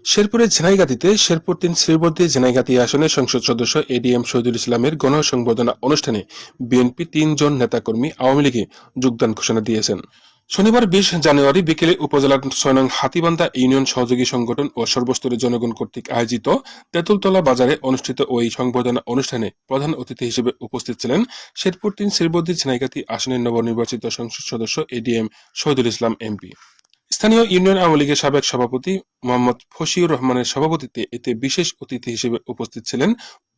শেরপুরের ঝিনাইগাতীতে শেরপুর ৩ শ্রীবর্দী ঝিনাইগাতী আসনে সংসদ সদস্য এডিএম শহীদুল ইসলামের গণসংবর্ধনা অনুষ্ঠানে বিএনপি ৩ জন নেতাকর্মী আওয়ামী লীগে যোগদান ঘোষণা দিয়েছেন। শনিবার ২০ জানুয়ারি বিকেলে উপজেলার ৬ নং হাতীবান্ধা ইউনিয়ন সহযোগী সংগঠন ও সর্বস্তরের জনগণ কর্তৃক আয়োজিত তেঁতুলতলা বাজারে অনুষ্ঠিত ওই সংবর্ধনা অনুষ্ঠানে প্রধান অতিথি হিসেবে উপস্থিত ছিলেন শেরপুর ৩ শ্রীবর্দী ঝিনাইগাতী আসনের নবনির্বাচিত সংসদ সদস্য এডিএম শহীদুল ইসলাম এমপি। স্থানীয় ইউনিয়ন আওয়ামী লীগের সাবেক সভাপতি মোহাম্মদ ফশিউর রহমানের সভাপতিত্বে এতে বিশেষ অতিথি হিসেবে উপস্থিত ছিলেন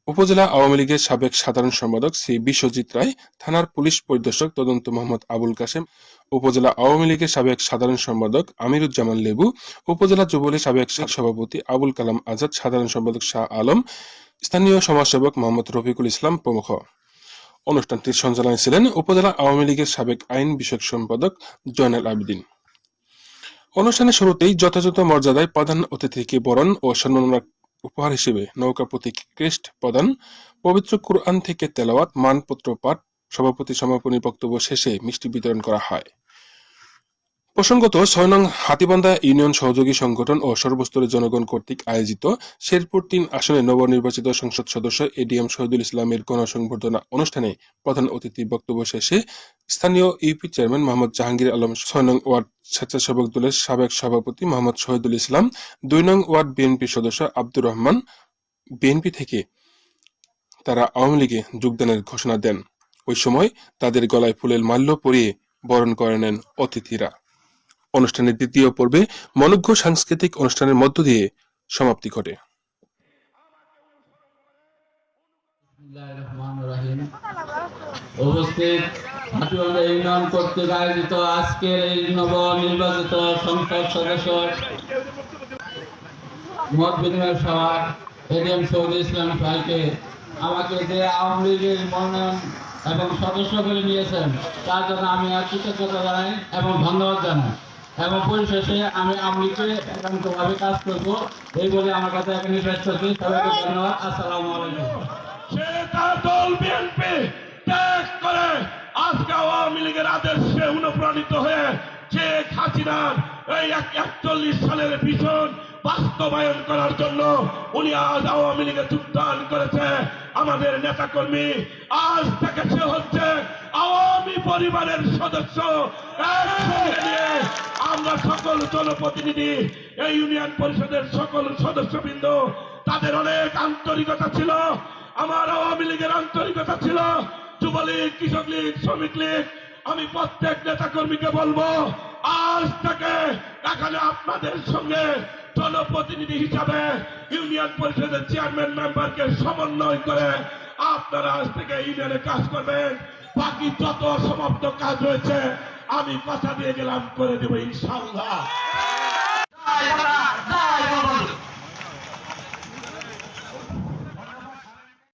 উপজেলা আওয়ামী লীগের সাবেক সাধারণ সম্পাদক শ্রী বিশ্বজিৎ রায়, থানার পুলিশ পরিদর্শক তদন্ত মোহাম্মদ আবুল কাশেম, উপজেলা আওয়ামী লীগের সাবেক সাধারণ সম্পাদক আমিরুজ্জামান লেবু, উপজেলা যুবলীগ সাবেক সভাপতি আবুল কালাম আজাদ, সাধারণ সম্পাদক শাহ আলম, স্থানীয় সমাজসেবক মোহাম্মদ রফিকুল ইসলাম প্রমুখ। অনুষ্ঠানটির সঞ্চালনায় ছিলেন উপজেলা আওয়ামী লীগের সাবেক আইন বিষয়ক সম্পাদক জয়নাল আবেদিন। অনুষ্ঠানের শুরুতেই যথাযথ মর্যাদায় প্রধান অতিথিকে বরণ ও সম্মাননা উপহার হিসেবে নৌকা প্রতীক ক্রেস্ট প্রদান, পবিত্র কুরআন থেকে তেলাওয়াত, মানপত্র পাঠ, সভাপতি সমাপনী বক্তব্য শেষে মিষ্টি বিতরণ করা হয়। প্রসঙ্গত ৬ নং হাতীবান্ধা ইউনিয়ন সহযোগী সংগঠন ও সর্বস্তরের জনগণ কর্তৃক আয়োজিত শেরপুর ৩ আসনে নবনির্বাচিত সংসদ সদস্য এডিএম শহীদুল ইসলামের গণসংবর্ধনা অনুষ্ঠানে প্রধান অতিথি বক্তব্য শেষে স্থানীয় ইউপি চেয়ারম্যান মোহাম্মদ জাহাঙ্গীর আলম, ৬ নং ওয়ার্ড স্বেচ্ছাসেবক দলের সাবেক সভাপতি মোহাম্মদ শহীদুল ইসলাম, ২ নং ওয়ার্ড বিএনপি সদস্য আব্দুর রহমান বিএনপি থেকে তারা আওয়ামী লীগে যোগদানের ঘোষণা দেন। ওই সময় তাদের গলায় ফুলের মাল্য পরিয়ে বরণ করে নেন অতিথিরা। অনুষ্ঠানের দ্বিতীয় পর্বে মনোজ্ঞ সাংস্কৃতিক অনুষ্ঠানের মধ্য দিয়ে সমাপ্তি ঘটে। উপস্থিত হাতীবান্ধা ইউনিয়ন কর্তৃক আয়োজিত আজকের এই নবনির্বাচিত সংসদ সদস্য মত বিনিময় সভা এডিএম শহীদুল ইসলাম ভাইকে আমাকে যে আওয়ামী লীগের মনোনয়ন এবং সদস্য করে নিয়েছেন তার জন্য আমি কৃতজ্ঞতা জানাই এবং ধন্যবাদ জানাই এবং পরিশেষে আমি আওয়ামী লীগকে একান্তভাবে কাজ করবো এই বলে আমার কথা এখানে শেষ করছি। সবাইকে ধন্যবাদ। আসসালামু আলাইকুম। সে তার দল বিএনপি ত্যাগ করে আজকে আওয়ামী লীগের আদেশে অনুপ্রাণিত হয়ে শেখ হাসিনার এই 41 সালের ভীষণ বাস্তবায়ন করার জন্য উনি আজ আওয়ামী লীগে যোগদান করেছে। আমাদের নেতাকর্মী আজ থেকে সে হচ্ছে আওয়ামী পরিবারের সদস্য। একসঙ্গে নিয়ে আমরা সকল জনপ্রতিনিধি, এই ইউনিয়ন পরিষদের সকল সদস্যবৃন্দ, তাদের অনেক আন্তরিকতা ছিল, আমার আওয়ামী লীগের আন্তরিকতা ছিল, যুবলীগ, কৃষক লীগ, শ্রমিক লীগ। আমি প্রত্যেক নেতা কর্মীকে বলবো আজ থেকে এখানে আপনাদের সঙ্গে জনপ্রতিনিধি হিসাবে ইউনিয়ন পরিষদের চেয়ারম্যান মেম্বারকে সমন্বয় করে আপনারা আজ থেকে ইউনিয়নে কাজ করবেন। বাকি যত সমাপ্ত কাজ রয়েছে আমি কথা দিয়ে গেলাম করে দেবো ইনশাআল্লাহ।